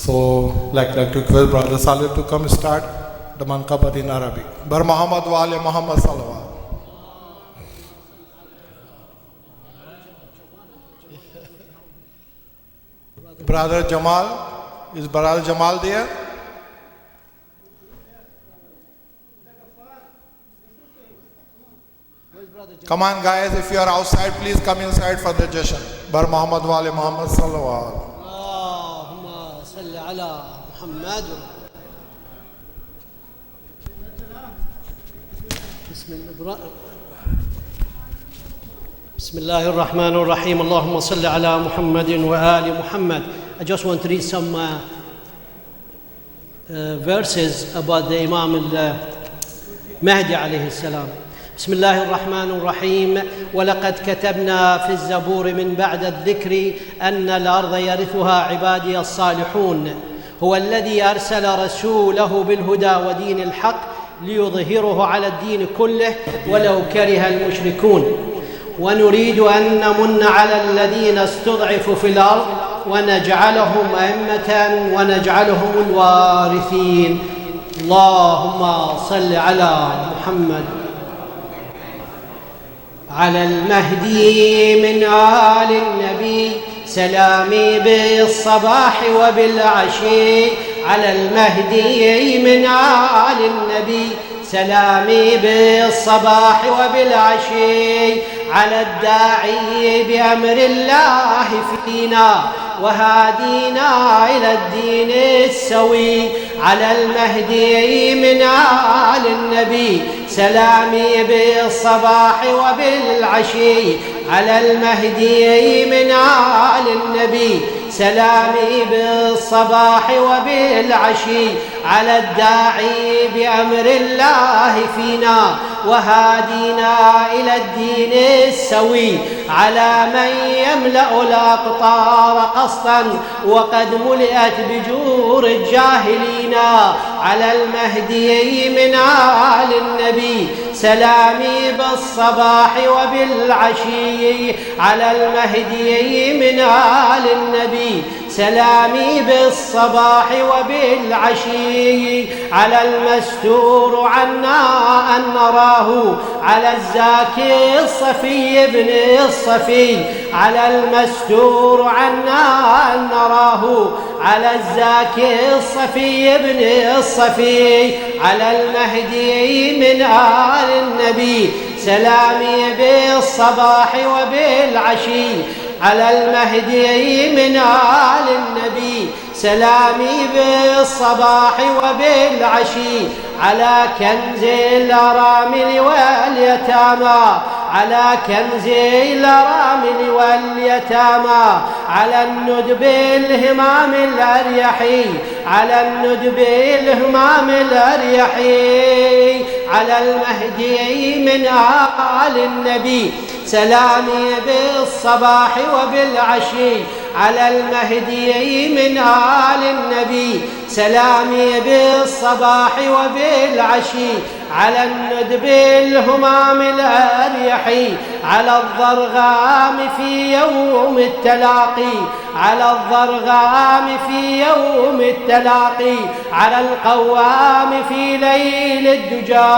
So like to request brother Saleh to come start the manqabat in Arabic. Bar Muhammad wa ali Muhammad sallallahu. Brother Jamal, is brother Jamal there? Come on guys, if you are outside please come inside for the jashan. Bar Muhammad wa ali Muhammad sallallahu. على محمد. بسم الله الرحمن الرحيم. اللهم صل على محمد وآل محمد. I just want to read some verses about the Imam al-Mahdi عليه السلام. بسم الله الرحمن الرحيم. ولقد كتبنا في الزبور من بعد الذكر أن الأرض يرثها عبادي الصالحون هو الذي أرسل رسوله بالهدى ودين الحق ليظهره على الدين كله ولو كره المشركون ونريد أن نمن على الذين استضعفوا في الأرض ونجعلهم أئمة ونجعلهم الوارثين. اللهم صل على محمد. على المهدي من آل النبي سلامي بالصباح وبالعشي. على المهدي من آل النبي سلامي بالصباح وبالعشي. على الداعي بأمر الله فينا وهادينا إلى الدين السوي. على المهدي من آل النبي سلامي بالصباح وبالعشي. على المهدي من آل النبي سلامي بالصباح وبالعشي. على الداعي بأمر الله فينا وهادينا إلى الدين السوي. على من يملأ الأقطار قسطا وقد ملئت بجور الجاهلين. على المهدي من آل النبي سلامي بالصباح وبالعشي. على المهدي من آل النبي سلامي بالصباح وبالعشي. على المستور عنا أن نراه على الزاكي الصفي ابن الصفي. على المستور عنا أن نراه على الزاكي الصفي ابن الصفي. على المهدي من آل النبي سلامي بالصباح وبالعشي. على المهدي من آل النبي سلامي بالصباح وبالعشي. على كنز الأرامل واليتامى. على كنز الأرامل واليتامى. على الندب الهمام الأريحي. على الندب الهمام الأريحي. على المهدي من آل النبي سلامي بالصباح وبالعشي. على المهدي من آل النبي سلامي بالصباح وبالعشي على الندب الهمام الأريحي على الضرغام في يوم التلاقي على الضرغام في يوم التلاقي على القوام في ليل الدجى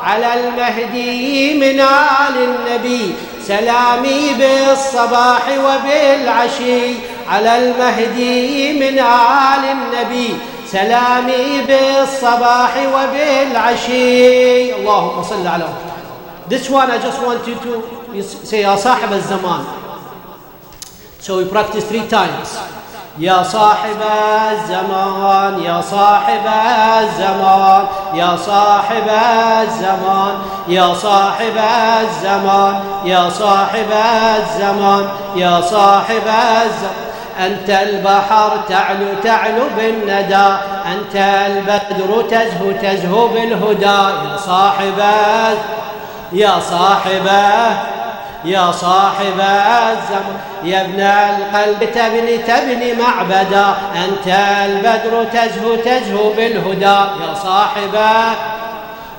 على المهدي من آل النبي سلامي بالصباح وبالعشي على المهدي من آل النبي سلامي بالصباح وبالعشي. اللهم صل على محمد. This one I just want you to say يا صاحب الزمان. So we practice 3 times. يا صاحب الزمان يا صاحب الزمان يا صاحب الزمان يا صاحب الزمان يا صاحب الزمان يا صاحب الزمان أنت البحر تعلو تعلو بالندى أنت البدر تزهو تزهو بالهدى يا صاحب يا صاحب يا صاحب الزمان يا ابن القلب تبني معبدا أنت البدر تزهو تزهو بالهدى يا صاحب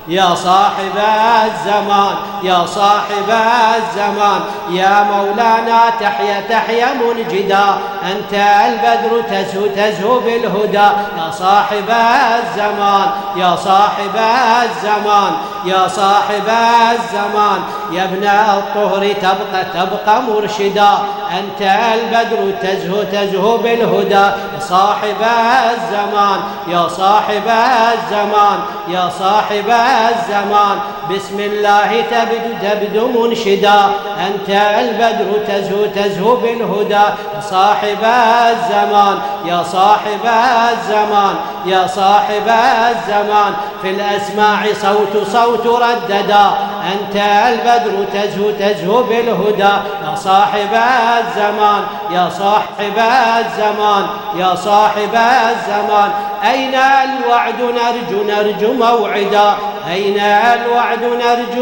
يا صاحب الزمان يا صاحب الزمان يا مولانا تحيا تحيا منجدا أنت البدر تزهو تزهو بالهدى يا صاحب الزمان يا صاحب الزمان يا صاحب الزمان يا ابن الطهر تبقى مرشدا أنت البدر تزهو تزهو بالهدى يا صاحب الزمان يا صاحب الزمان يا صاحب الزمان بسم الله تبدو منشدا أنت البدر تزهو تزهو بالهدى يا صاحب الزمان يا صاحب الزمان يا صاحب الزمان في الأسماع صوت رددا أنت البدر تزهو تزهو بالهدى يا صاحب الزمان يا صاحب الزمان يا صاحب الزمان أين الوعد نرجو موعدا أين الوعد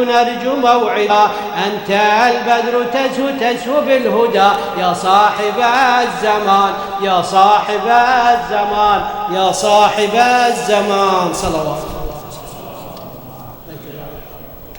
نرجو موعدا أنت البدر تزهو بالهدى يا صاحب الزمان يا صاحب الزمان يا صاحب الزمان صلوات.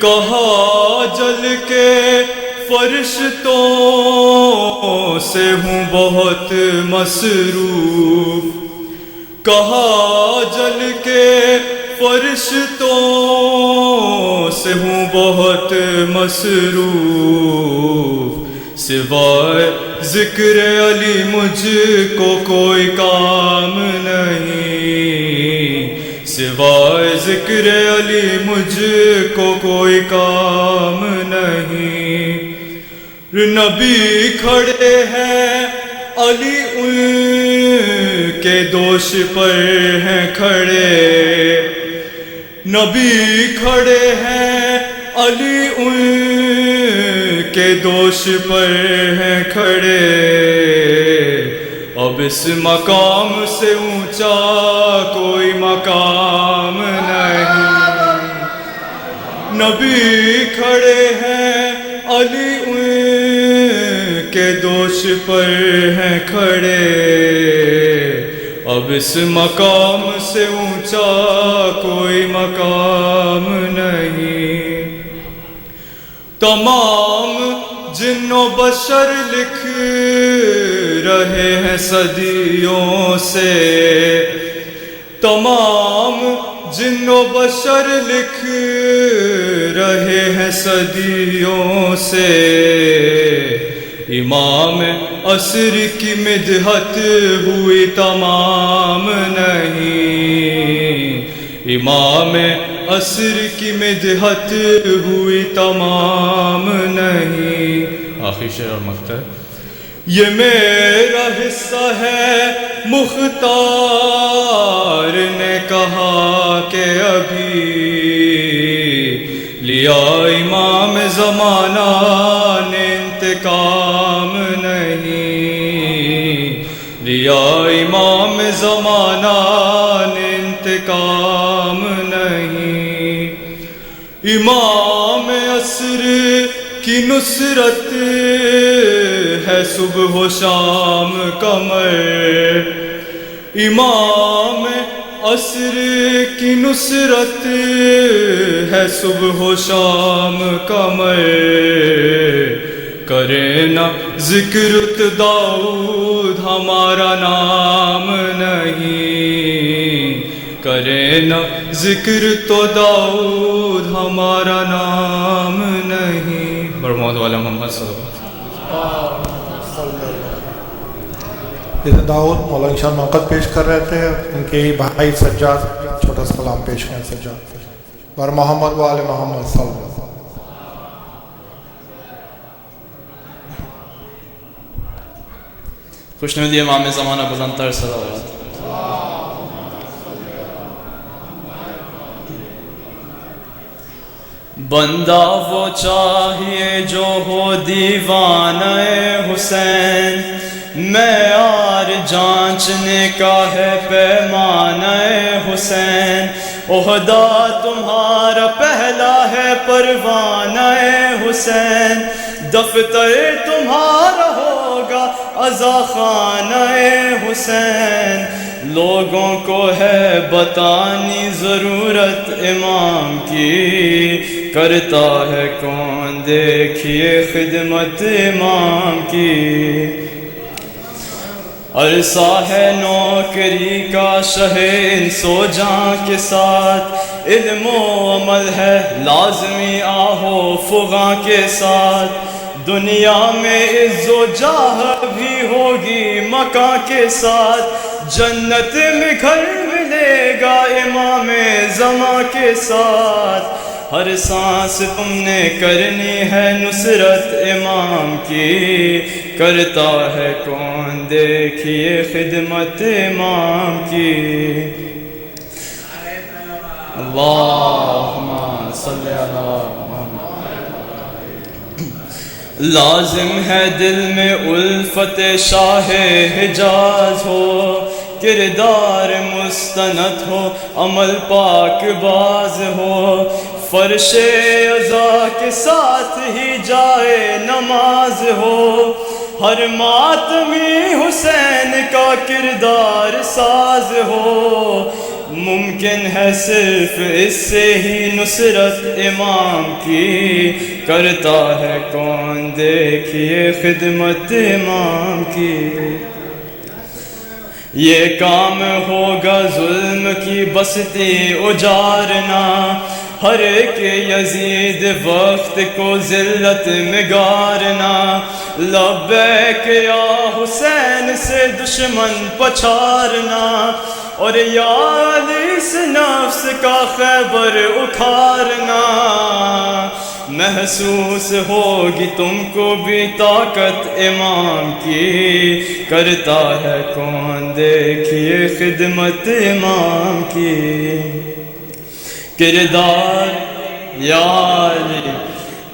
کہا جل کے فرشتوں سے ہوں بہت مصروف، کہا جل کے فرشتوں سے ہوں بہت مصروف، سوائے ذکر علی مجھ کو کوئی کام نہیں، سوائے ذکر علی مجھ کو کوئی کام نہیں۔ نبی کھڑے ہیں علی ان کے دوش پر ہیں کھڑے، نبی کھڑے ہیں علی ان کے دوش پر ہیں کھڑے، اب اس مقام سے اونچا کوئی مقام نہیں۔ نبی کھڑے ہیں علی ان کے دوش پر ہیں کھڑے، اب اس مقام سے اونچا کوئی مقام نہیں۔ تمام جن و بشر لکھ رہے ہیں صدیوں سے، تمام جن و بشر لکھ رہے ہیں صدیوں سے، امام عصر کی مدحت ہوئی تمام نہیں، امام عصر کی مدحت ہوئی تمام نہیں۔ آخری شعر اور مقطع۔ یہ میرا حصہ ہے مختار نے کہا کہ ابھی لیا امام زمانہ نے انتقام نہیں، لیا امام زمانہ نے انتقام نہیں۔ امام عصر کی نصرت ہے صبح و شام قمر، امام عصر کی نصرت ہے صبح و شام قمر، کرے نہ ذکر داؤد ہمارا نام نہیں، کرے نہ ذکر تو داؤد ہمارا نام نہیں۔ برمود والا محمد صلی اللہ علیہ وسلم۔ داؤد مولانا شاہ موقت پیش کر رہے تھے، ان کے ہی بھائی سجاد چھوٹا سا کلام پیش کریں۔ سجاد بر محمد و آل محمد صلی اللہ علیہ وسلم۔ خوشنودی امام زمانہ بلند تر صلوات۔ بندہ وہ چاہیے جو ہو دیوانہ حسین، معیار جانچنے کا ہے پیمانہ حسین، عہدہ تمہارا پہلا ہے پروانہ حسین، دفتر تمہارا ہوگا عزا خانہ حسین، لوگوں کو ہے بتانی ضرورت امام کی، کرتا ہے کون دیکھیے خدمت امام کی، عرصہ ہے نوکری کا شہین سو جاں کے ساتھ، علم و عمل ہے لازمی آہو فغاں کے ساتھ، دنیا میں عز و جاہ بھی ہوگی مکاں کے ساتھ، جنت میں گھر ملے گا امام زماں کے ساتھ، ہر سانس تم نے کرنی ہے نصرت امام کی، کرتا ہے کون دیکھیے خدمت امام کی، اللہم صلی اللہ لازم ہے دل میں الفت شاہ حجاز ہو، کردار مستند ہو عمل پاک باز ہو، فرش عزا کے ساتھ ہی جائے نماز ہو، ہر ماتمی حسین کا کردار ساز ہو، ممکن ہے صرف اس سے ہی نصرت امام کی، کرتا ہے کون دیکھیے خدمت امام کی۔ یہ کام ہوگا ظلم کی بستی اجارنا، ہر ایک یزید وقت کو ذلت میں گارنا، لبیک یا حسین سے دشمن پچھارنا، اور یا علی سے نفس کا خیبر اکھارنا۔ محسوس ہوگی تم کو بھی طاقت امام کی، کرتا ہے کون دیکھیے خدمت امام کی۔ کردار یا علی،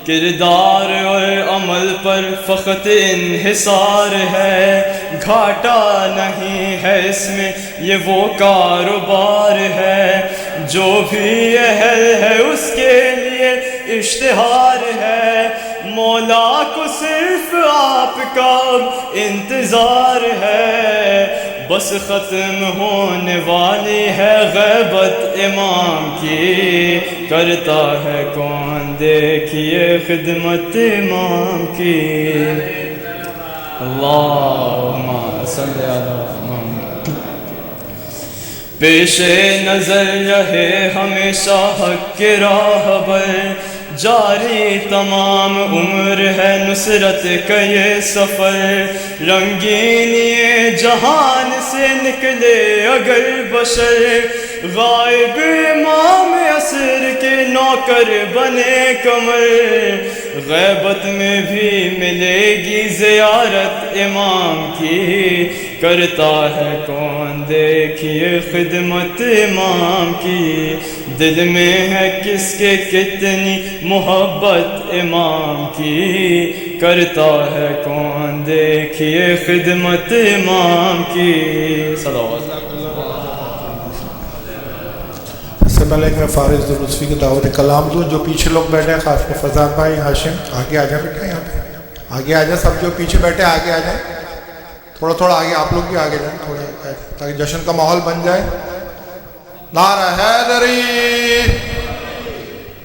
کردار اور عمل پر فقط انحصار ہے، گھاٹا نہیں ہے اس میں یہ وہ کاروبار ہے، جو بھی اہل ہے اس کے لیے اشتہار ہے، مولا کو صرف آپ کا انتظار ہے، بس ختم ہونے والی ہے غیبت امام کی، کرتا ہے کون دیکھیے خدمت امام کی۔ اللہم صلی علی محمد۔ پیش نظر رہے ہمیشہ حق کے راہ پر، جاری تمام عمر ہے نصرت کا یہ سفر، رنگین یہ جہان سے نکلے اگر بشر، غائب امام عصر کے نوکر بنے کمر، غیبت میں بھی ملے گی زیارت امام کی، کرتا ہے کون دیکھیے خدمت امام کی، دل میں ہے کس کے کتنی محبت امام کی، کرتا ہے کون دیکھیے خدمت امام کی۔ صلوات۔ اس سے پہلے میں فارغ درسفی کی دعوت کلام دوں، جو پیچھے لوگ بیٹھے ہیں، خاص کر فضاد بھائی، ہاشم، آگے آ جائیں بیٹا، یہاں پہ آگے آ جائیں، سب جو پیچھے بیٹھے آگے آ جائیں، تھوڑا تھوڑا آگے، آپ لوگ بھی آگے جائیں تھوڑے، تاکہ جشن کا ماحول بن جائے۔ نعرہ حیدری،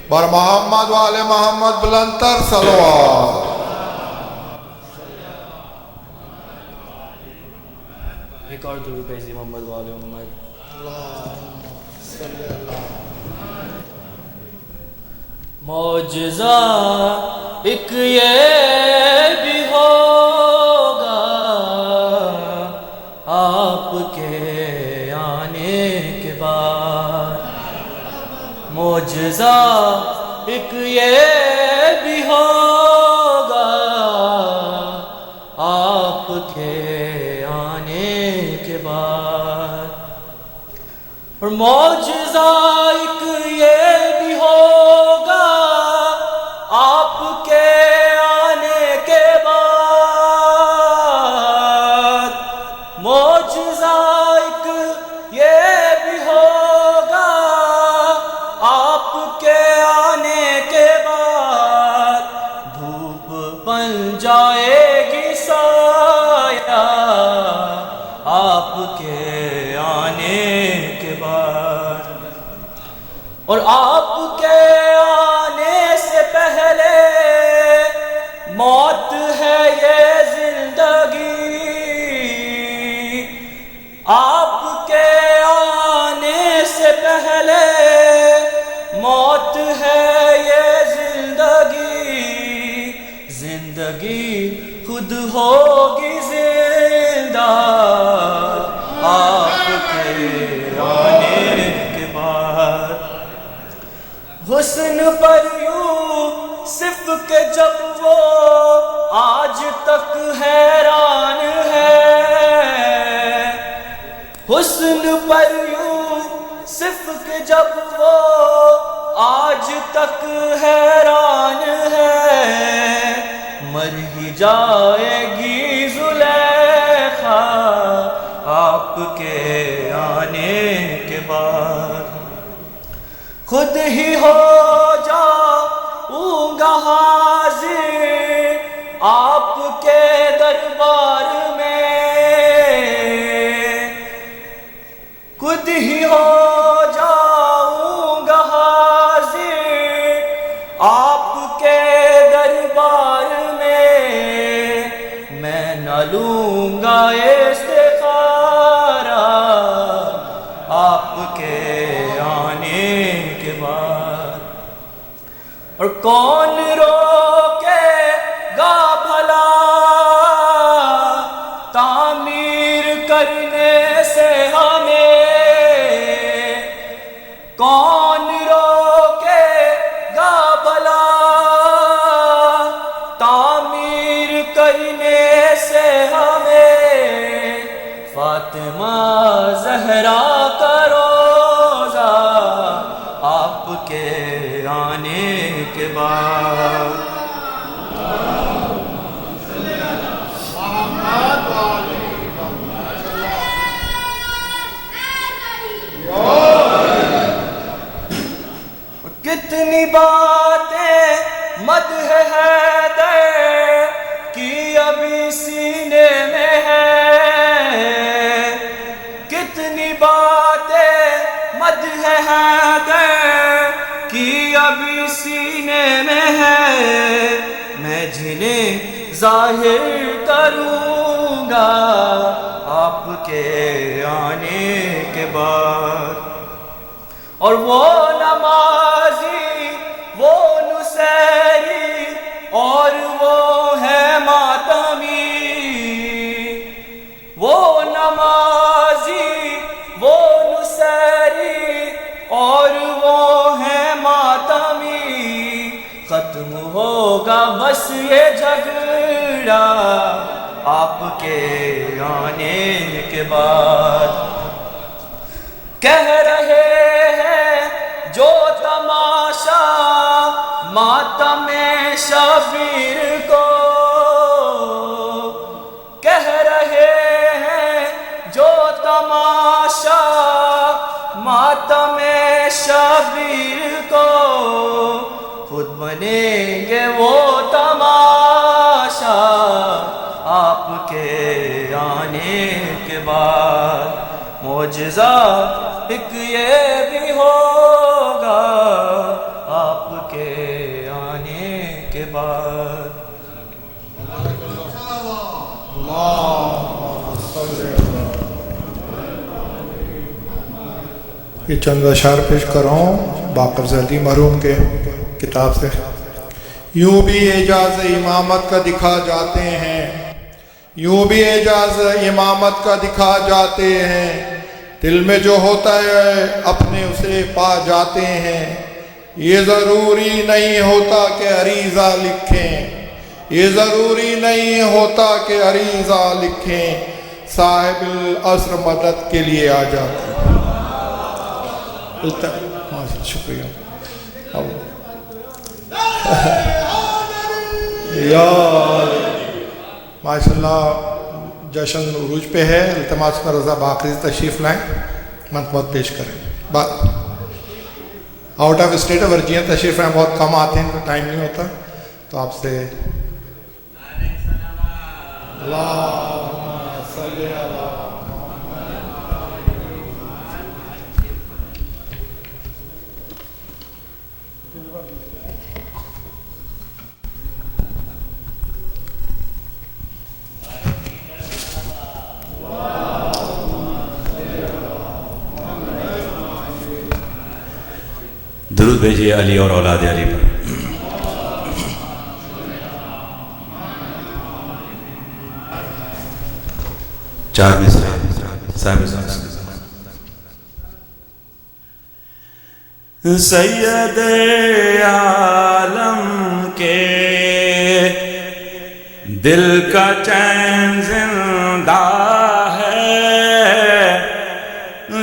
بر محمد وآل محمد بلندتر صلوات۔ ایک اور درود پیش محمد وآل محمد۔ معجزہ ایک یہ بھی ہوگا آپ کے آنے کے بعد، معجزہ ایک یہ بھی ہوگا آپ کے آنے کے بعد، اور معجزہ ایک یہ بھی ہوگا آپ کے آنے کے بعد، معجزہ ایک یہ بھی ہوگا آپ کے آنے کے بعد، دھوپ بن جائے گی سایہ آپ کے آنے کے بعد، اور آپ کے آنے سے پہلے موت ہے یہ زندگی، آپ کے آنے سے پہلے موت ہے یہ زندگی، زندگی خود ہوگی زندہ آپ کے آنے کے بعد، حسن پر یوسف کے جب وہ آج تک حیران ہے، حسن پر یوسف کے جب وہ آج تک حیران ہے، مر ہی جائے گی زلیخا آپ کے آنے کے بعد، خود ہی ہو جاؤں گا حاضر آپ کے دربار میں، خود ہی ہو اور کون روکے گا بھلا تعمیر کرنے سے ہمیں، کون روکے گا بھلا تعمیر کرنے سے ہمیں، فاطمہ زہرا کا روزہ آپ کے آنے کے بعد۔ کتنی باتیں مدح حیدر کی ابھی سینے میں ہے، کتنی باتیں مدح حیدر کی ابھی سینے میں ہے، میں جنہیں ظاہر کروں گا آپ کے آنے کے بعد۔ اور وہ نمازی، وہ نصیری اور وہ ہے ماتمی، وہ نمازی، وہ نصیری اور وہ ہے ماتمی، ختم ہوگا بس یہ جھگڑا آپ کے آنے کے بعد۔ کہہ رہے ہیں جو تماشا ماتم شبیر کو، کہہ رہے ہیں جو تماشا ماتم شبیر کو، خود بنیں گے وہ تماشا آپ کے آنے کے بعد۔ معجزہ ایک یہ بھی ہوگا آپ کے آنے کے بعد۔ یہ چند اشعار پیش کر رہا ہوں باقر علی مرحوم کے کتاب سے۔ یوں بھی اعجاز امامت کا دکھا جاتے ہیں، یوں بھی اعجاز امامت کا دکھا جاتے ہیں، دل میں جو ہوتا ہے اپنے اسے پا جاتے ہیں، یہ ضروری نہیں ہوتا کہ عریضہ لکھیں، یہ ضروری نہیں ہوتا کہ عریضہ لکھیں، صاحب العصر مدد کے لیے آ جاتے ہیں۔ شکریہ ماشاء اللہ، جشن عروج پہ ہے، التماس کا رضا باقری تشریف لائیں، منتمت پیش کریں۔ آؤٹ آف اسٹیٹ ورجیاں تشریف لائیں، بہت کم آتے ہیں تو ٹائم نہیں ہوتا، تو آپ سے درود بھیجیے علی اور اولاد علی پر۔ چار مصرع صاحب سید عالم کے دل کا چین زندہ ہے،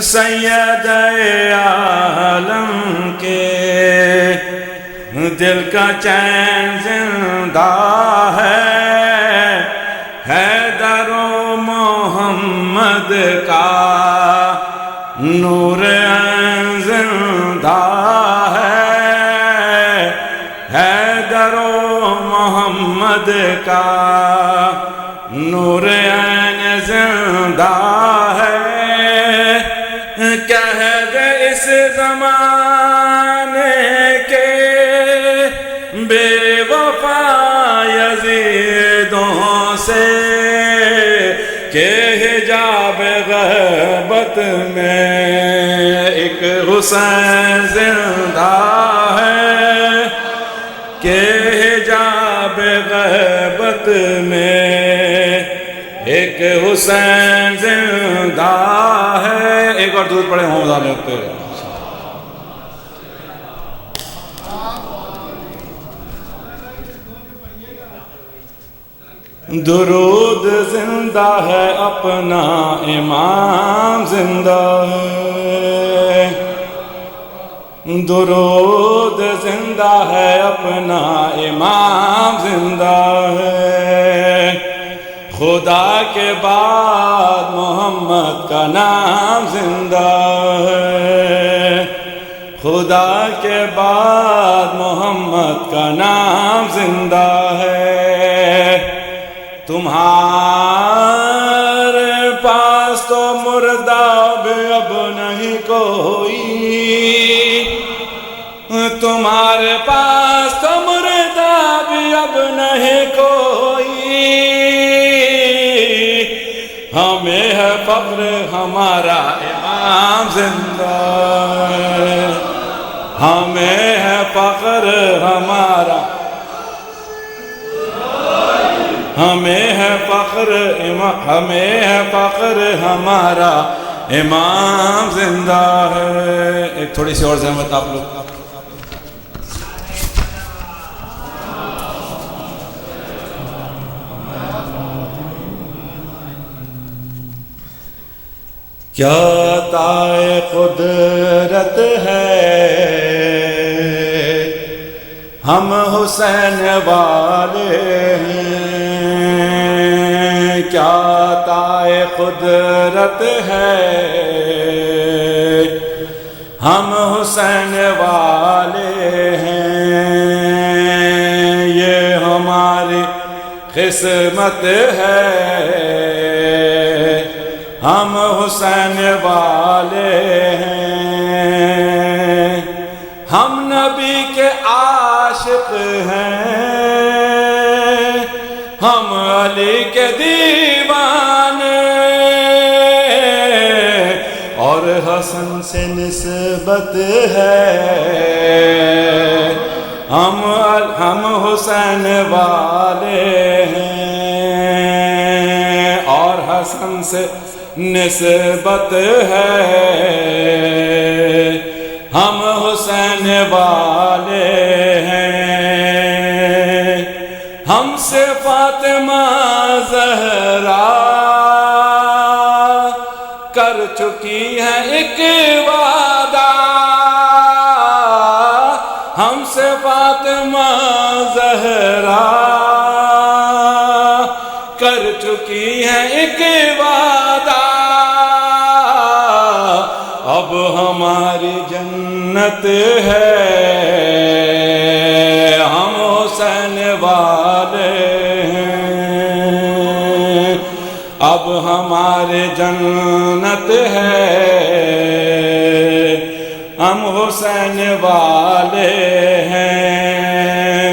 سید عالم کے دل کا چین زندہ ہے، حیدر و محمد کا نور زندہ ہے، حیدر و محمد کا نور زندہ ہے، کہہ دے اس زمانے کے بے وفا یزیدوں سے کہ حجاب غیبت میں ایک حسین زندہ ہے، کہ حجاب غیبت میں ایک حسین زندہ ہے. ایک اور درود پڑھیں محمد علیہ پہ. درود زندہ ہے اپنا امام زندہ ہے. درود زندہ ہے اپنا امام زندہ ہے. خدا کے بعد محمد کا نام زندہ ہے. خدا کے بعد محمد کا نام زندہ ہے. تمہارے پاس تو مردہ اب نہیں کوئی. تمہارے پاس تو مردہ بھی اب نہیں کوئی. ہمیں ہے فخر ہمارا امام زندہ ہے. ہمیں ہے فخر ہمارا. ہمیں ہے فخر ہمیں ہے فخر ہمارا امام زندہ ہے. ایک تھوڑی سی اور زحمت آپ لوگ. کیا عطائے قدرت ہے ہم حسین والے ہیں. کیا عطائے قدرت ہے ہم حسین والے ہیں. یہ ہماری قسمت ہے ہم حسین والے ہیں. ہم نبی کے عاشق ہیں. ہم علی کے دیوانے اور حسن سے نسبت ہے. ہم حسین والے ہیں اور حسن سے نسبت ہے. ہم حسین والے ہیں. ہم سے فاطمہ زہرا کر چکی ہے ایک وعدہ. ہم سے فاطمہ زہرا کر چکی ہے ایک وعدہ. اب ہماری جنت ہے. ہم حسین والے ہیں. اب ہماری جنت ہے. ہم حسین والے ہیں.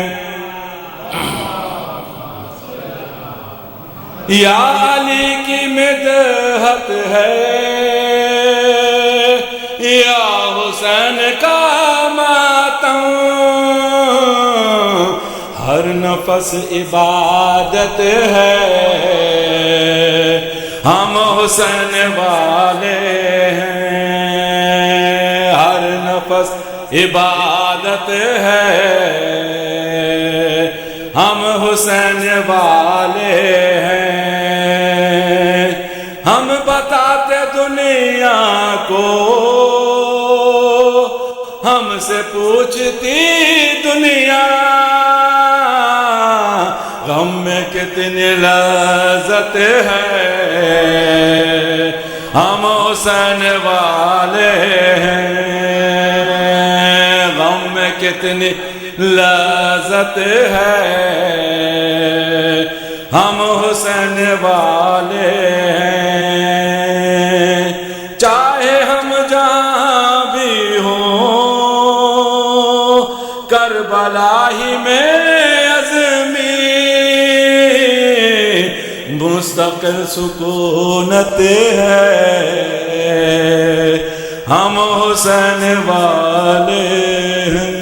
یا علی کی مدحت ہے یا حسین کا ماتم. ہر نفس عبادت ہے. ہم حسین والے ہیں. ہر نفس عبادت ہے. ہم حسین والے ہیں. ہم بتاتے دنیا کو ہم سے پوچھتی دنیا غم میں کتنی لذت ہے. ہم حسین والے ہیں. غم میں کتنی لذت ہے. ہم حسین والے ہیں. چاہے ہم جہاں بھی ہوں کربلا ہی میں عزمی مستقل سکونت ہے. ہم حسین والے ہیں.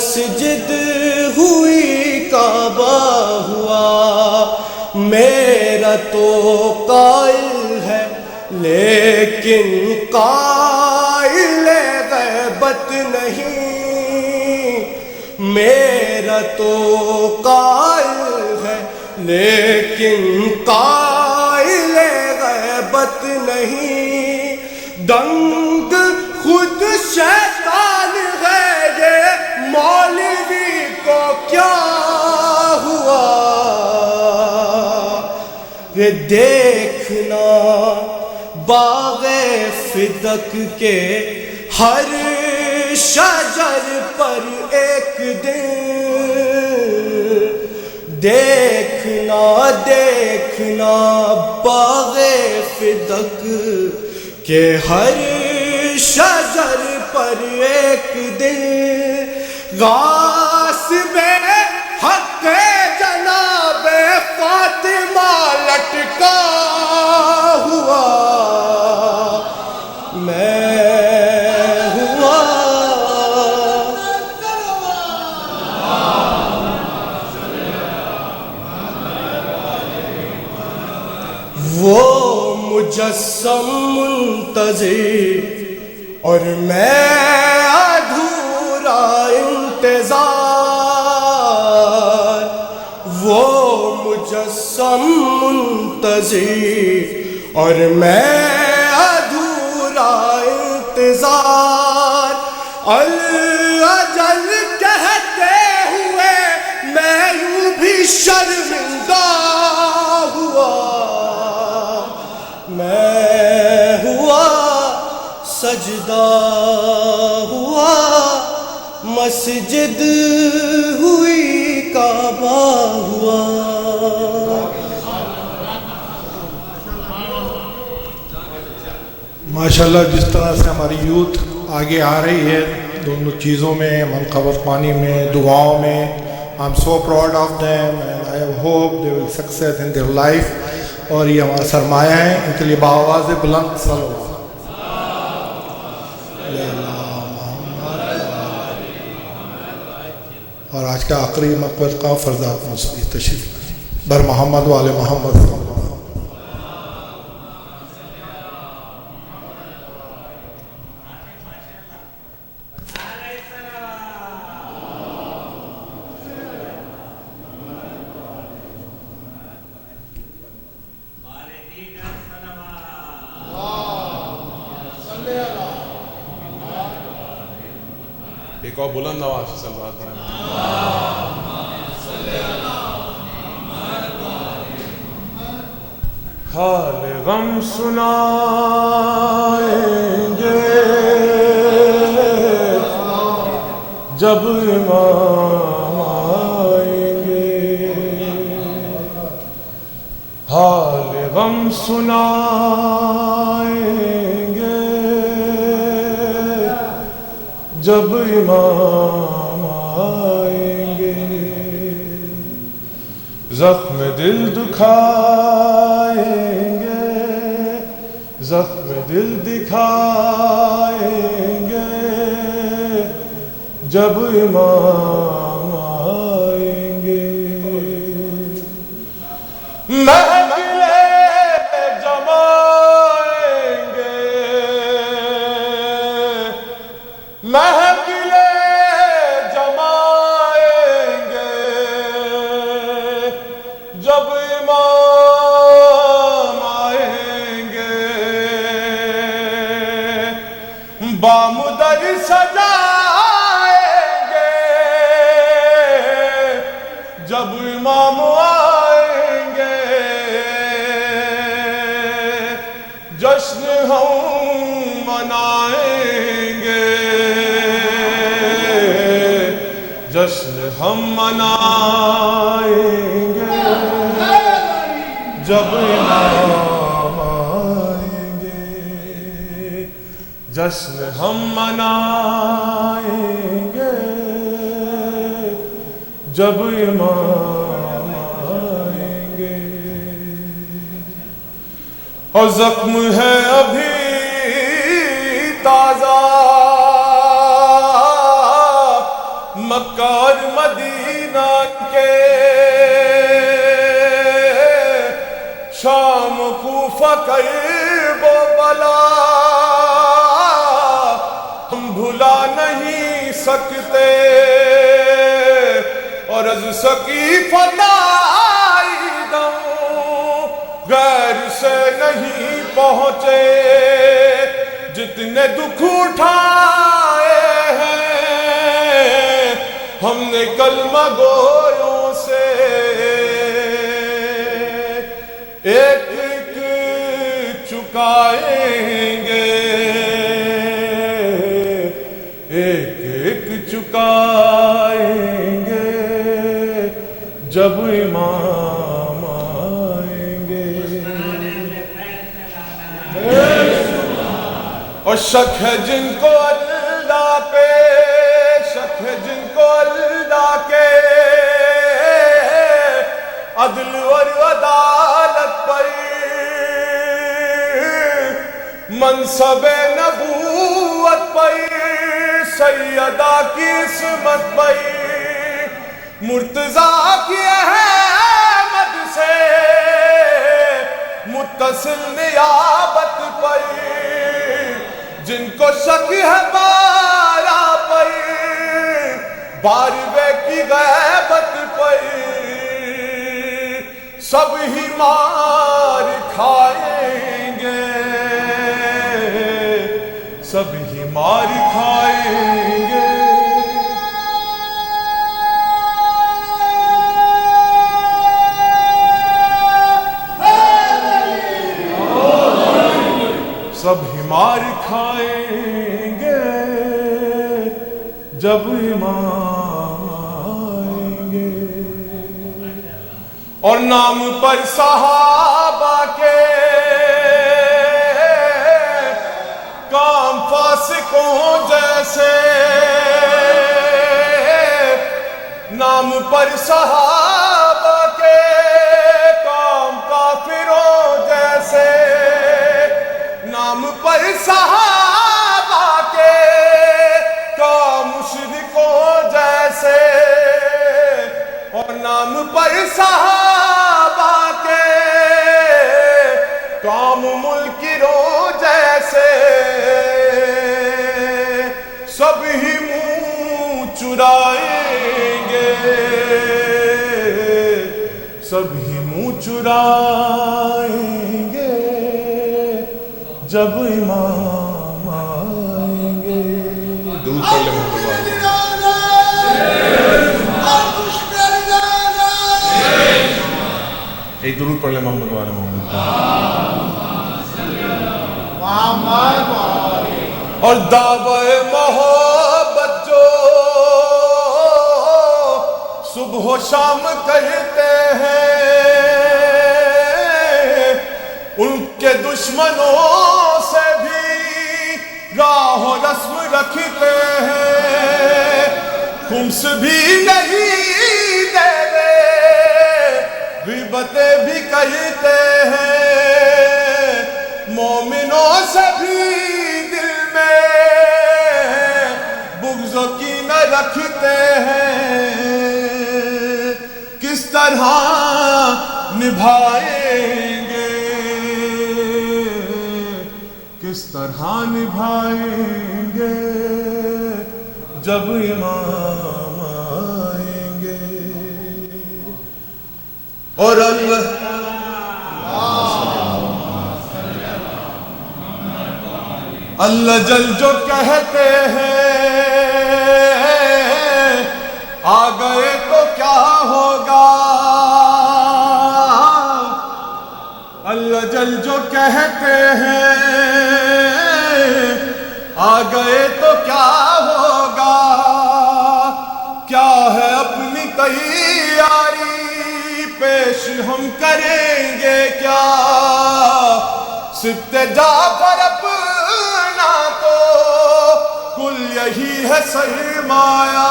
مسجد ہوئی کعبہ ہوا، میرا تو قائل ہے لیکن قائل غیبت نہیں، میرا تو قائل ہے لیکن قائل غیبت نہیں، دنگ خود شیطان ہے یہ مولوی کو کیا ہوا، یہ دیکھنا باغ فدق کے ہر شجر پر ایک دن، دیکھنا دیکھنا باغ فدق کے ہر شجر پر ایک دن، غاصب حق جناب فاطمہ لٹکا ہوا، میں ہوا وہ مجسم منتظر اور میں ادھورا انتظار، وہ مجسم منتظر اور میں ادھورا انتظار، الاجل کہتے ہوئے میں یوں بھی شرمندہ ہوا، میں ہوا سجدہ ہوا، مسجد ہوئی کعبہ ہوا۔ ماشاءاللہ جس طرح سے ہماری یوتھ آگے آ رہی ہے دونوں چیزوں میں، منقبت پانی میں، دعاؤں میں، I'm so proud of them and I hope they will succeed in their life، اور یہ ہمارا سرمایہ ہے، ان کے لیے بآواز بلند صلوات۔ اور آج کا آخری مقبرہ کا فرزاد موسیقی تشریف بر محمد و آل محمد صلی اللہ علیہ وسلم۔ ایک اور بلند آواز سے صلوات کریں۔ حال غم سنائیں گے جب امام آئیں گے، حال غم سنائیں گے جب امام آئیں گے، زخم دل دکھائیں گے، زخم دل دکھائیں گے جب امام آئیں گے، محفلیں جمائیں گے، محفلیں جمائیں گے جب امام آئیں گے، بامدر سجائیں گے جب امام آئیں گے، جشن ہم منائیں گے، جشن ہم منائیں گے جب امام آئیں گے، جشن ہم منائیں گے جب امام آئیں گے، اور زخم ہے ابھی تازہ مکہ اور مدینہ کے شام کوفہ کرب و بلا ہم بھلا نہیں سکتے اور از سقیفہ دم غیر سے نہیں پہنچے جتنے دکھ اٹھائے ہیں ہم نے کلمہ گویوں سے ایک ایک چکائیں گے ایک ایک چکائیں گے جب امام آئیں گے اور شک ہے جن کو اللہ پہ شک ہے جن کو اللہ کے عدل اور عدالت پر منصب نبوت پر سیدہ کی عصمت پر مرتضیٰ کی احمد سے متصل نیابت پر جن کو شک ہے بارہ پر باروے کی غیبت پر سب ہی مار کھائیں گے سب ہی مار کھائیں گے سب ہی مار کھائیں گے جب امام آئیں گے اور نام پر صحابہ کے کام فاسقوں جیسے نام پر صحابہ کے کام کافروں جیسے نام پر صحابہ کے کام مشرکوں جیسے اور نام پر صحابہ کے کام منکروں جیسے سب ہی منہ چرائیں گے سب ہی منہ چرائیں گے جب امام آئیں گے دور پڑھ لے محمد ایک درود پڑھ لے محمد والا محمد اور دعوی محبت جو صبح و شام کہتے ہیں ان کے دشمنوں سے بھی راہ و رسم رکھتے ہیں خمس بھی نہیں دیتے غیبتیں بھی کہتے ہیں مومنوں سے بھی دل میں بغض و کینہ رکھتے ہیں کس طرح نبھائیں گے کس طرح نبھائیں گے جب امام آئیں گے اور اللہ جل جو کہتے ہیں آ گئے تو کیا ہوگا اللہ جل جو کہتے ہیں آ گئے تو کیا ہوگا کیا ہے اپنی تیاری پیش ہم کریں گے کیا سبت جعفر اپنا تو کل یہی ہے سرمایہ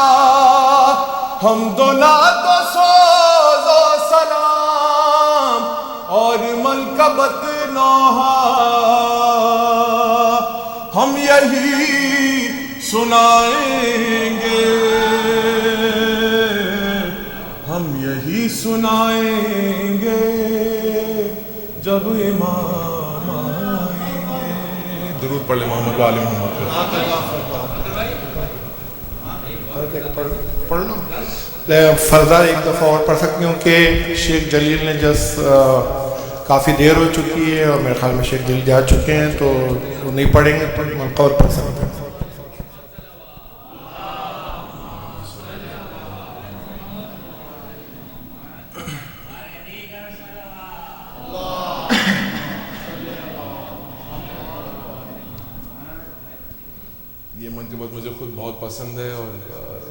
ہم دو نعت و سوز و سلام اور منقبت نوحہ ہم یہی سنائیں گے ہم یہی سنائیں گے جب امام آئیں گے. درود پڑھ لیں محمد و آل محمد. پڑھ لو فرضہ ایک دفعہ اور پڑھ سکتی ہوں کہ شیخ جلیل نے کافی دیر ہو چکی ہے اور میرے خیال میں شیخ جلیل جا چکے ہیں تو وہ نہیں پڑھیں گے تو منقور پڑھ سکتے ہیں. یہ منقبت مجھے خود بہت پسند ہے اور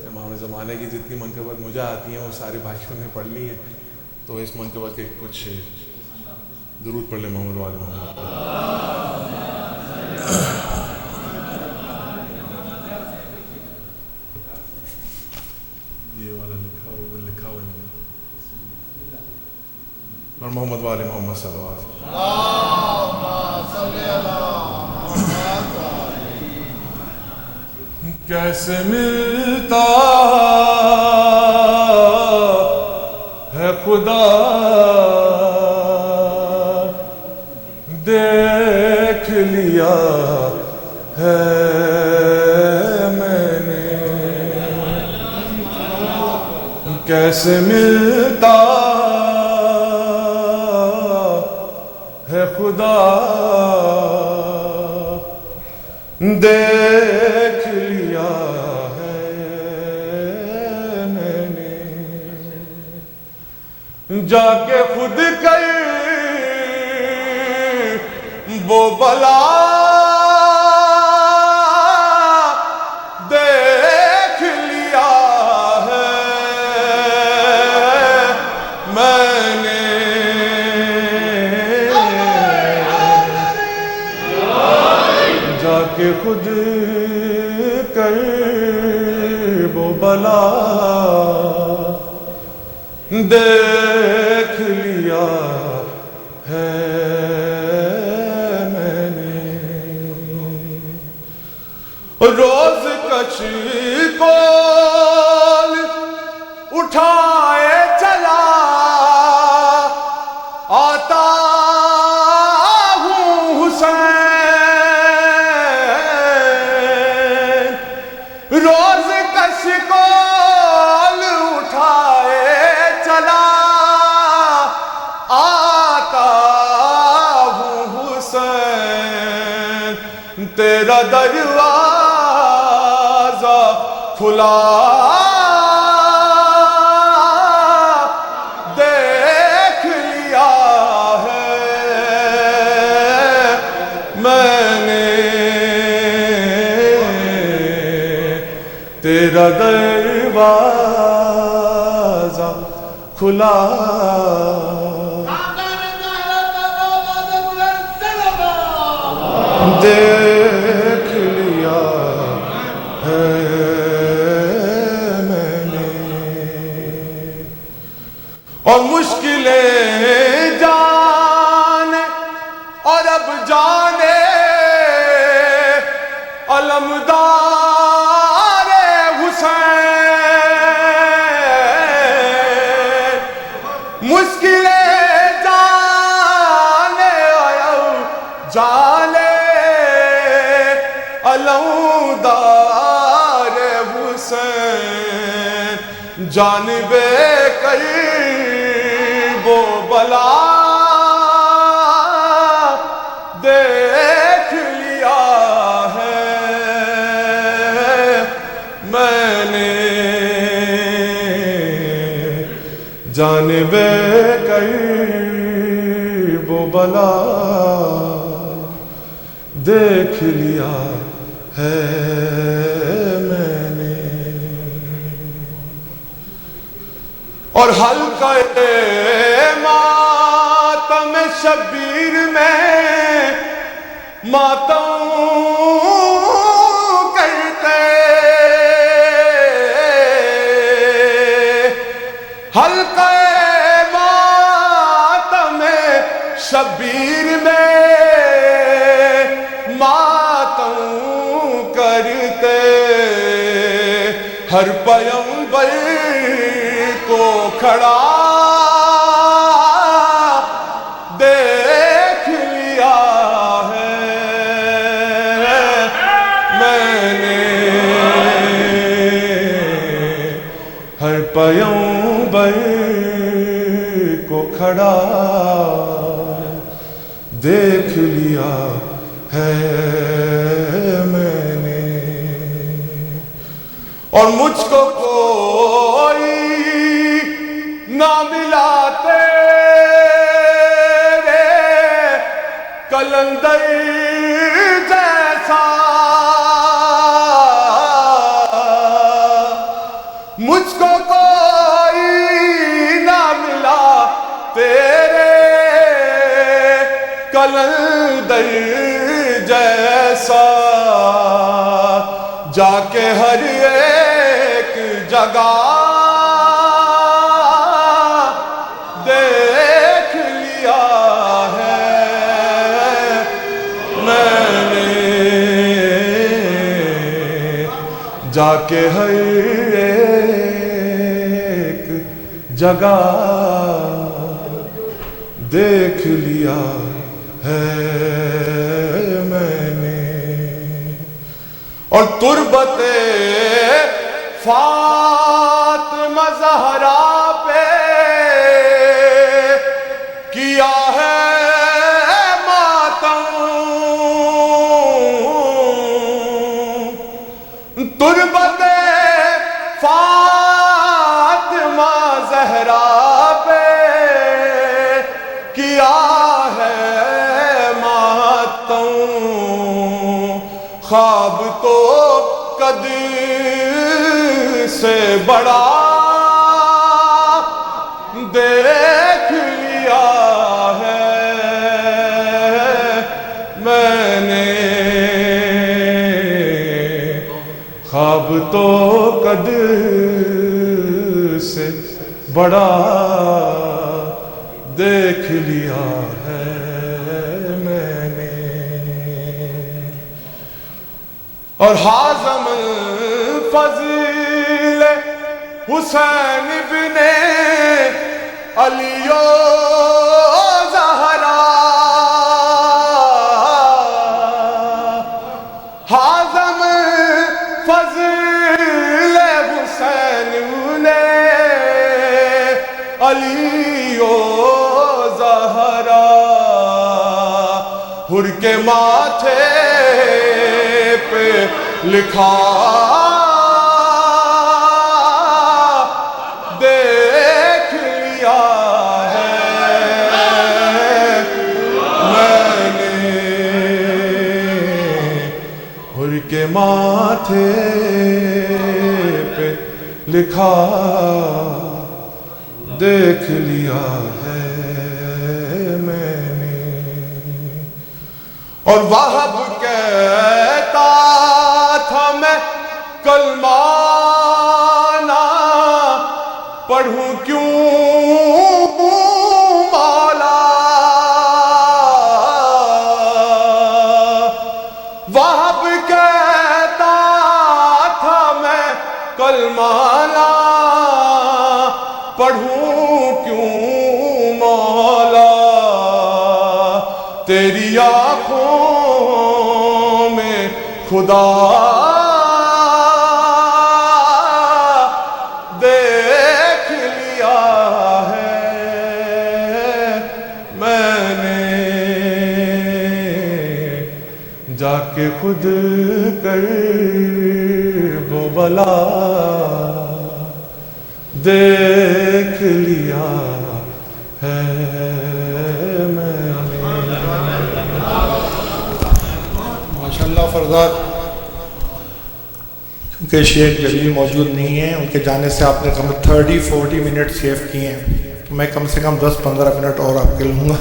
امام زمانے کی جتنی منقبت مجھے آتی ہیں وہ سارے بھائیوں نے پڑھ لی ہیں. تو اس منقبت کے کچھ درود پڑھ لیں محمد و آل محمد. یہ والا لکھا ہوا اور محمد و آل محمد صلی اللہ علیہ وسلم. کیسے ملتا ہے خدا دیکھ لیا ہے میں نے. کیسے ملتا ہے خدا دیکھ لیا ہے میں نے. جا کے خود کر وہ بلا دیکھ لیا ہے میں نے. جا کے خود کر وہ بلا دیکھ لیا ہے میں نے. روز کچھ کول اٹھائے چلا آتا ہوں حسین. روز کچھ کول اٹھائے چلا آتا ہوں حسین. تیرا دروازہ کھلا دیکھ لیا ہے میں نے. تیرا دروازہ کھلا دیکھ لیا ہے میں نے. اور مشکلیں جانے اور اب جانے علمدار حسین. مشکلیں جانے اور اب جانے علمدار حسین. جانب قریب و بلا دیکھ لیا ہے میں نے. جانب قریب و بلا دیکھ لیا ہے میں نے. اور حلقہ ماتم شبیر میں ماتم کرتے. حلقہ ماتم شبیر میں ماتم کرتے. ہر پیغمبر کو کھڑا دیکھ لیا ہے میں نے، ہر پیغمبر کو کھڑا دیکھ لیا ہے میں نے، اور مجھ کو کوئی نہ ملا تیرے کلندر جیسا، مجھ کو کوئی نہ ملا تیرے کلندر جیسا، جا کے ہر ایک جگہ دیکھ لیا ہے میں نے، جا کے ہر ایک جگہ دیکھ لیا ہے میں نے، اور تربت فاطمہ زہرا پہ کیا ہے ماتم، تربت فاطمہ زہرا پہ کیا ہے ماتم، خواب تو قد سے بڑا دیکھ لیا ہے میں نے، خواب تو قد سے بڑا دیکھ لیا ہے میں نے، اور حازم فضل حسین ابن علی و زہرا، حازم فضل حسین ابن علی و زہرا، حر کے ماتھے پہ لکھا دیکھ لیا ہے میں نے، حر کے ماتھے پہ لکھا دیکھ لیا ہے میں نے، اور وہب کہتا تھا میں کلمہ نہ پڑھوں کیوں مولا، وہب کہتا تھا میں کلمہ نہ پڑھوں کیوں مولا، تیری آنکھوں میں خدا دیکھ لیا ہے میں نے، جا کے خود کرب و بلا دیکھ لیا ہے میں نے۔ ماشاءاللہ فرزاد، کیونکہ شیخ جلیل موجود نہیں ہیں، ان کے جانے سے آپ نے کم 30-40 منٹ سیو کیے ہیں، تو میں کم سے کم 10-15 منٹ اور آپ کے لوں گا۔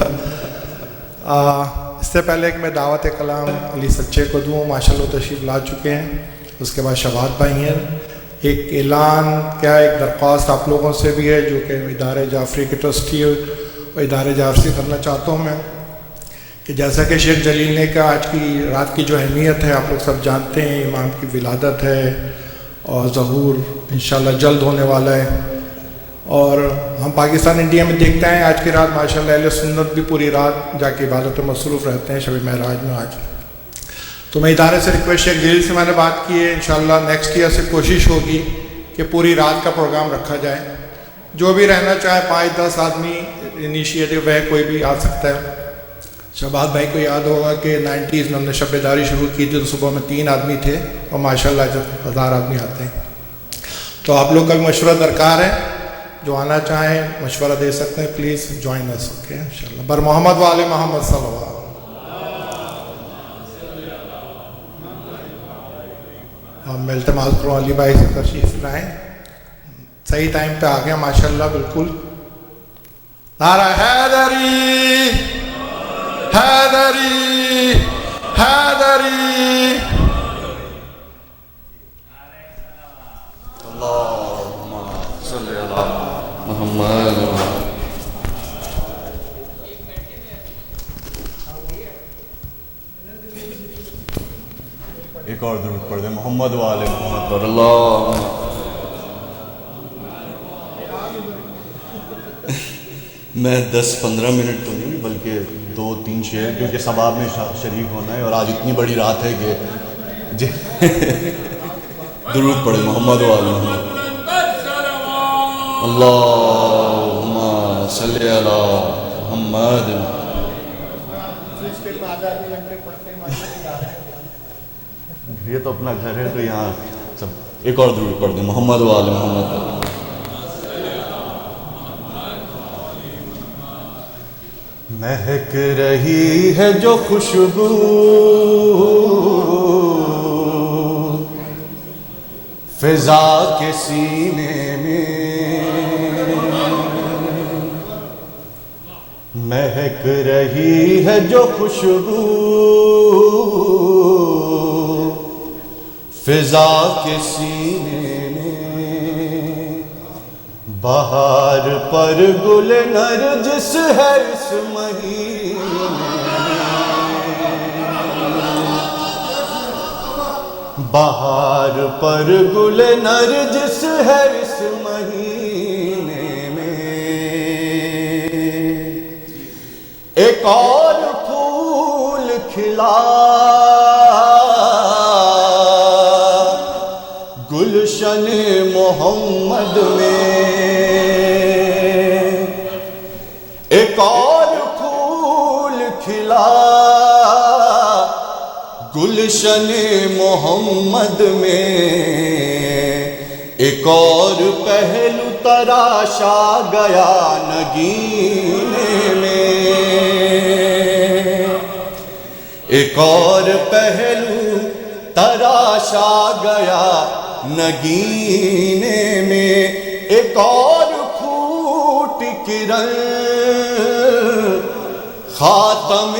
اس سے پہلے کہ میں دعوت کلام علی سچے کو دوں، ماشاءاللہ تشریف لا چکے ہیں، اس کے بعد شباب بھائی ہیں، ایک اعلان کیا ایک درخواست آپ لوگوں سے بھی ہے، جو کہ ادارے جعفری کے ٹرسٹی اور ادارے جعفری سے کرنا چاہتا ہوں میں، کہ جیسا کہ شیخ جلیل نے کہا، آج کی رات کی جو اہمیت ہے آپ لوگ سب جانتے ہیں، امام کی ولادت ہے اور ظہور انشاءاللہ جلد ہونے والا ہے، اور ہم پاکستان انڈیا میں دیکھتے ہیں آج کی رات ماشاءاللہ اہل سنت بھی پوری رات جا کے عبادت میں مصروف رہتے ہیں شب معراج میں آج. تو میں ادارے سے ریکویسٹ شیخ جلیل سے میں نے بات کی ہے، انشاءاللہ نیکسٹ ایئر سے کوشش ہوگی کہ پوری رات کا پروگرام رکھا جائے. جو بھی رہنا چاہے 5-10 آدمی انیشیٹو ہے، کوئی بھی آ سکتا ہے. شہباز بھائی کو یاد ہوگا کہ 90s میں ہم نے شب بیداری شروع کی تھی تو صبح میں 3 آدمی تھے اور ماشاءاللہ جب 1000 آدمی آتے ہیں. تو آپ لوگ کا بھی مشورہ درکار ہے، جو آنا چاہیں مشورہ دے سکتے ہیں. Please join us. اوکے انشاءاللہ. بر محمد وآل محمد صلی اللہ علیہ وسلم. میں التماس کروں علی بھائی سے تشریف لائیں. صحیح ٹائم پہ آ گیا ماشاءاللہ بالکل. نعرہ حیدری حیدری حیدری. اللہم صلی علی محمد. ایک اور درود پڑھ دیں محمد وآل محمد پر. اللہ میں 10-15 منٹ تو نہیں بلکہ 2-3 شعر کیونکہ ثواب میں شریک ہونا ہے اور آج اتنی بڑی رات ہے کہ درود پڑھیں محمد وآل محمد. اللہم صلی علی محمد. یہ تو اپنا گھر ہے تو یہاں سب ایک اور درود پڑھ دیں محمد وآل محمد. مہک رہی ہے جو خوشبو فضا کے سینے میں، مہک رہی ہے جو خوشبو فضا کے سینے میں، بہار پر گل نرجس ہے اس مہینے میں، بہار پر گل نرجس ہے اس مہینے میں، ایک اور پھول کھلا گلشن محمد میں، ایک اور پھول کھلا گلشن محمد میں، ایک اور پہلو تراشا گیا نگینے میں، ایک اور پہلو تراشا گیا نگینے میں، ایک اور پھوٹ کرن خاتم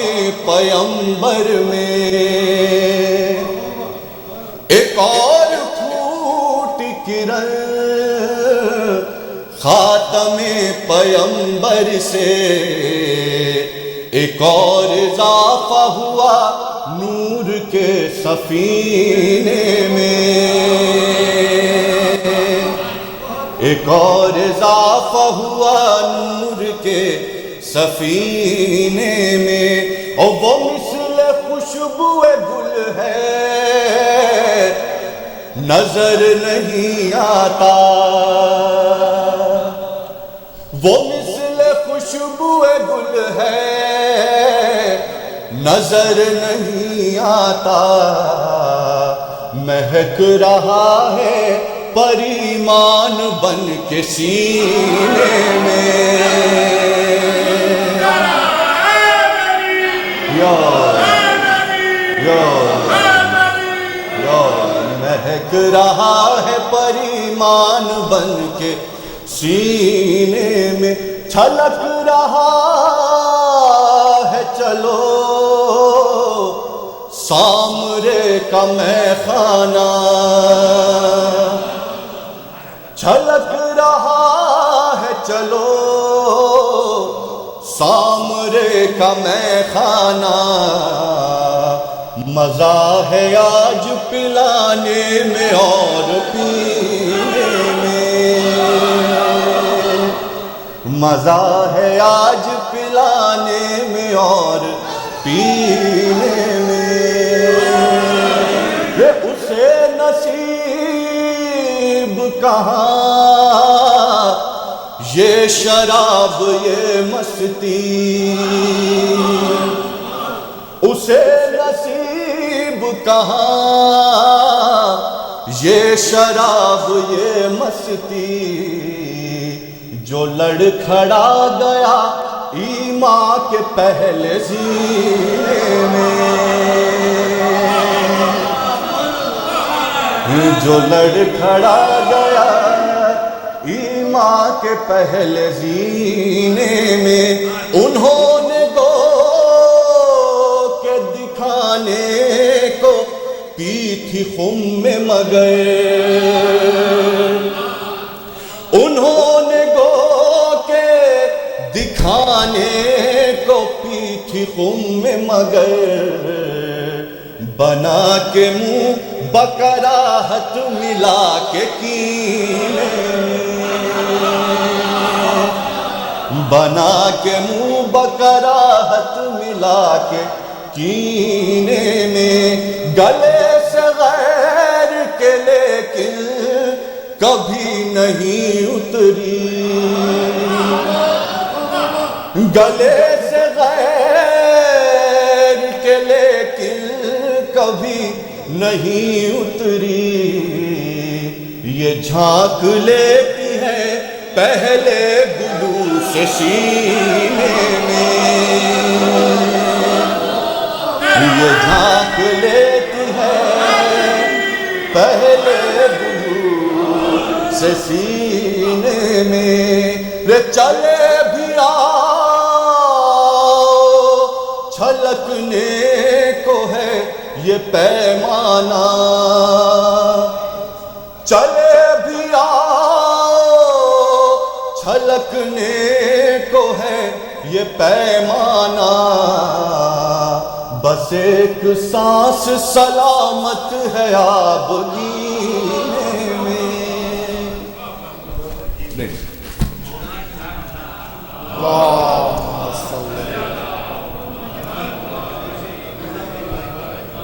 پیمبر میں، ایک اور پھوٹ کرن خاتم پیمبر سے، ایک اور اضافہ ہوا نور کے سفینے میں، ایک اور اضافہ ہوا نور کے سفینے میں، اور وہ مثل خوشبو گل ہے نظر نہیں آتا، وہ مثل خوشبو گل ہے نظر نہیں آتا، مہک رہا ہے پر ایمان بن کے سینے میں، مہک رہا ہے پر ایمان بن کے سینے میں، چھلک رہا ہے چلو سامرے کا میخانہ، چھلک رہا ہے چلو سامرے کا میخانہ، مزہ ہے آج پلانے میں اور پینے میں، مزہ ہے آج پلانے میں اور پینے میں، یہ اسے نصیب کہاں یہ شراب یہ مستی، اسے نصیب کہاں یہ شراب یہ مستی، جو لڑکھڑا گیا ایمان کے پہلے سینے میں، جو لڑکھڑا گیا ایمان کے پہلے سینے میں، انہوں نے گو کے دکھانے کو پی تھی خم میں مگر، انہوں نے گو کے دکھانے کو پی تھی خم میں مگر، بنا کے منہ بکراہت ملا کے کینے، بنا کے منہ بکراہت ملا کے کینے میں، گلے سے غیر کے لیکن کبھی نہیں اتری، گلے سے غیر کے لیکن کبھی نہیں اتری، یہ جھانک لیتی ہے پہلے گلو سے سینے میں، یہ جھانک لیتی ہے پہلے گلو سے سینے میں، رے چلے بھی آؤ چھلکنے کو ہے یہ پیمانہ، چلے بھی آؤ چھلکنے کو ہے یہ پیمانہ، بس ایک سانس سلامت ہے آبگینے میں،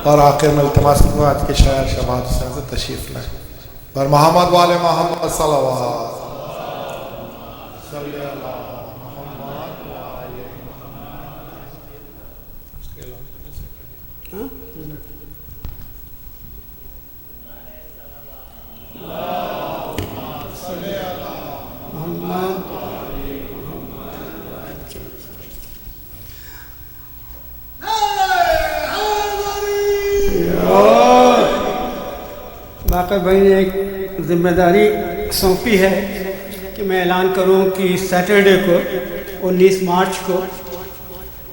اور آخر میں التماس کروں آج کے شاعر شہباز حسین سے تشریف لائیں، پر محمد والے محمد صلوات صلی اللہ باقر بھائی نے ایک ذمہ داری سونپی ہے کہ میں اعلان کروں کہ سیٹرڈے کو 19 مارچ کو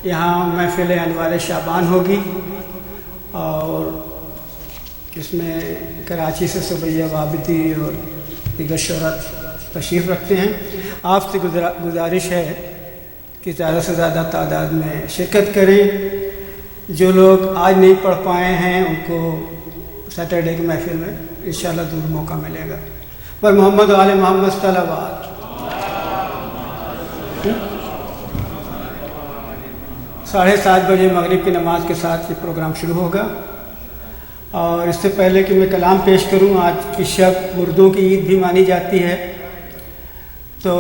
یہاں محفل انوار شعبان ہوگی، اور اس میں کراچی سے سبیہ وابتی اور دیگر شہرت تشریف رکھتے ہیں۔ آپ سے گزارش ہے کہ زیادہ سے زیادہ تعداد میں شرکت کریں، جو لوگ آج نہیں پڑھ پائے ہیں ان کو سیٹرڈے کی محفل میں انشاءاللہ ضرور موقع ملے گا۔ پر محمد و آل محمد صلوات۔ 7:30 بجے مغرب کی نماز کے ساتھ یہ پروگرام شروع ہوگا، اور اس سے پہلے کہ میں کلام پیش کروں، آج کی شب مردوں کی عید بھی مانی جاتی ہے، تو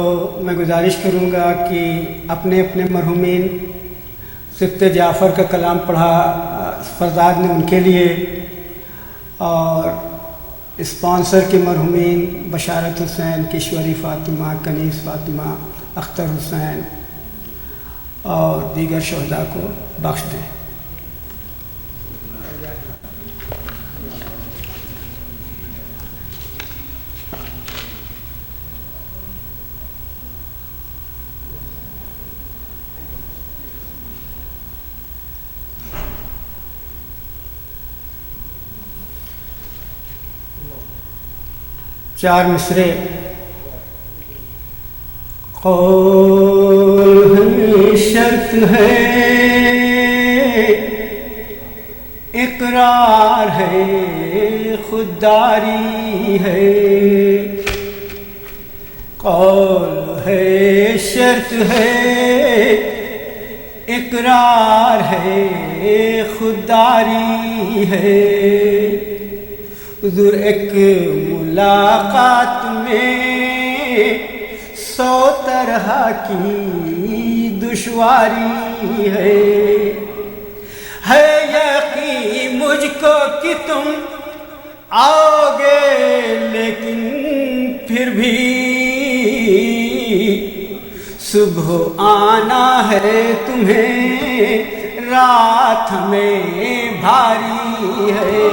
میں گزارش کروں گا کہ اپنے اپنے مرحومین سبط جعفر کا کلام پڑھا فرزاد نے ان کے لیے، اور اسپانسر کے مرحومین بشارت حسین، کشوری فاطمہ، کنیز فاطمہ، اختر حسین اور دیگر شہداء کو بخش دیں۔ چار مصرے۔ قول ہے شرط ہے، اقرار ہے، خودداری ہے، قول ہے شرط ہے اقرار ہے خودداری ہے حضور ایک ملاقات میں 100 طرح کی دشواری ہے یقین مجھ کو کہ تم آؤ گے لیکن پھر بھی صبح آنا ہے تمہیں رات میں بھاری ہے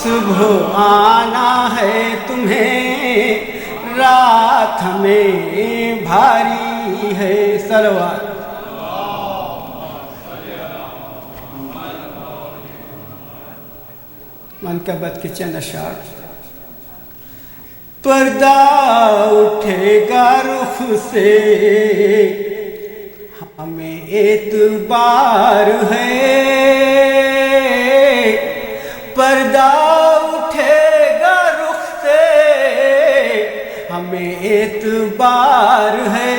صبح آنا ہے تمہیں رات میں بھاری ہے صلوات منقبت کے چند اشعار پردہ اٹھے گا رخ سے ہمیں اعتبار ہے پردہ اٹھے گا رخ سے ہمیں اعتبار ہے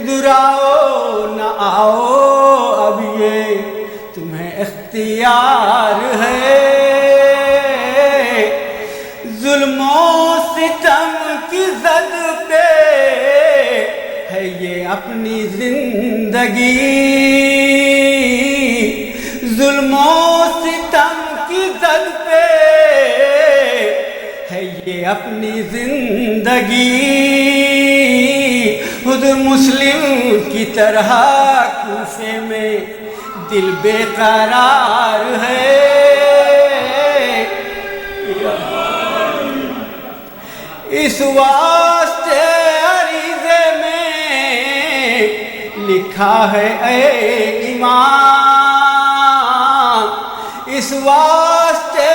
دراؤ نہ آؤ اب یہ تمہیں اختیار ہے ظلم و ستم کی زد پہ ہے یہ اپنی زندگی ظلم و ستم کی زد پہ ہے یہ اپنی زندگی حضور مسلم کی طرح کوفے میں دل بے قرار ہے اس واسطے عریضے میں لکھا ہے اے امام اس واسطے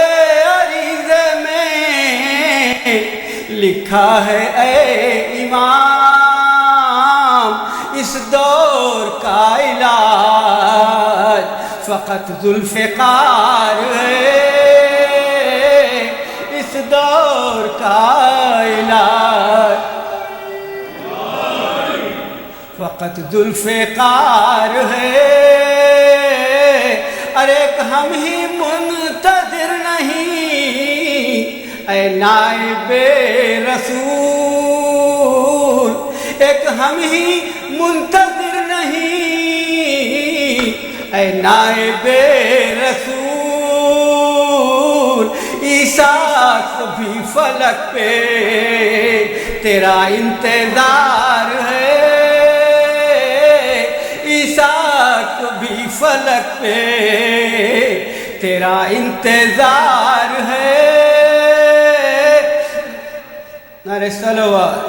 عریضے میں لکھا ہے اے امام اس دور کا علاج فقط ذوالفقار ہے اس دور کا علاج فقط ذوالفقار ہے ارے ہم ہی منتظر نہیں اے نائب رسول ایک ہم ہی منتظر نہیں اے نائب رسول عیسیٰ کو بھی فلک پہ تیرا انتظار ہے عیسیٰ کو بھی فلک پہ تیرا انتظار ہے نعرہ صلوات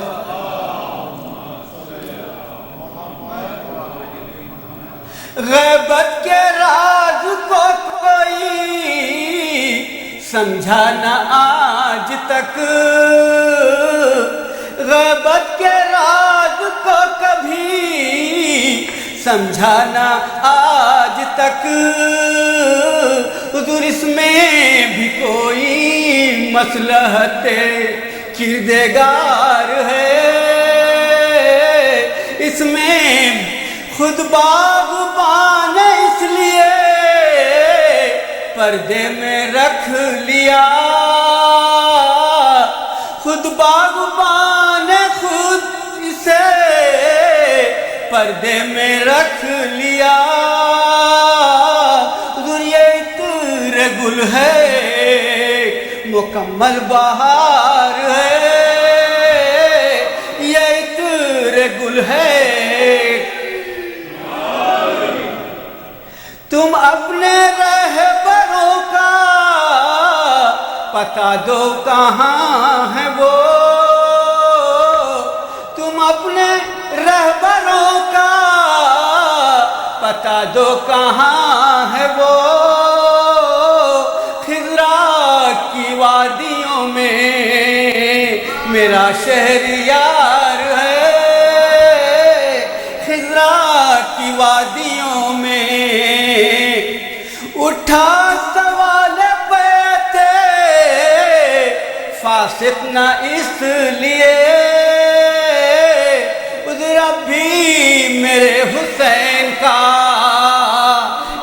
غیبت کے راز کو کوئی سمجھا نہ آج تک غیبت کے راز کو کبھی سمجھا نہ آج تک حضور اس میں بھی کوئی مصلحت کردگار ہے اس میں خود باغبان اس لیے پردے میں رکھ لیا خود باغبان خود اسے پردے میں رکھ لیا حضور یہ عطر گل ہے مکمل بہار ہے یہ عطر گل ہے تم اپنے رہبروں کا پتہ دو کہاں ہے وہ تم اپنے رہبروں کا پتہ دو کہاں ہے وہ خضرا کی وادیوں میں میرا شہریار ہے خضرا کی وادیوں میں اٹھا سوال بیعت عاشق نہ اس لیے ادھر اب بھی میرے حسین کا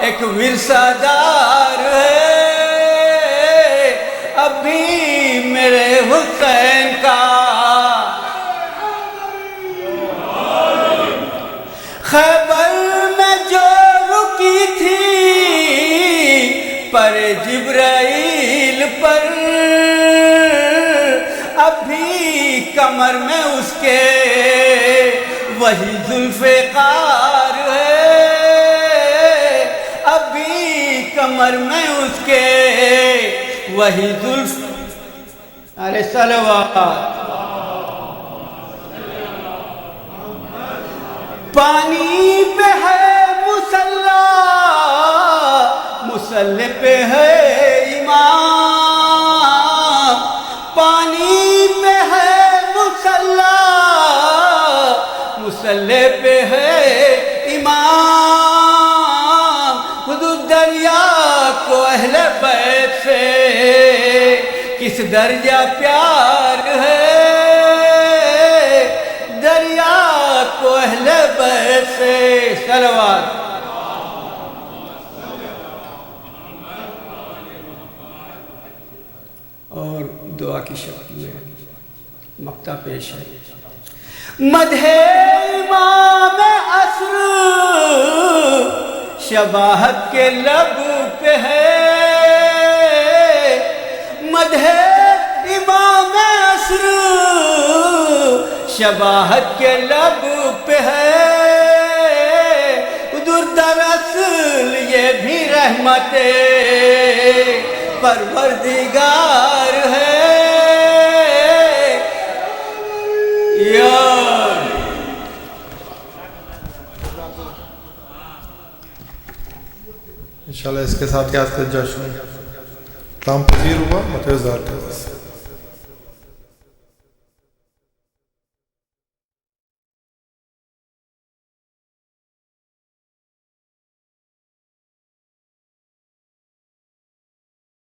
ایک ورثہ دار ہے، اب بھی میرے حسین کا خیبر میں جو رکی تھی پر جبرائیل پر، اب بھی کمر میں اس کے وہی ذوالفقار ہے، اب بھی کمر میں اس کے وہی ارے صلوات۔ پانی پہ ہے مصلی، مصلی پہ ہے امام، پانی پہ ہے مصلی، مصلی پہ ہے امام، حدود دریا کو اہل بیت سے کس درجہ پیار ہے، دریا کو اہل بیت سے صلوات۔ اور دعا کی شکل میں مقطع پیش ہے۔ مدح امام عصر شباہت کے لب پہ ہے، مدح امام عصر شباہت کے لب پہ ہے، دراصل یہ بھی رحمت پروردگار ہے یار۔ انشاءاللہ اس کے ساتھ کیا جشن کام پذیر ہوا متعزار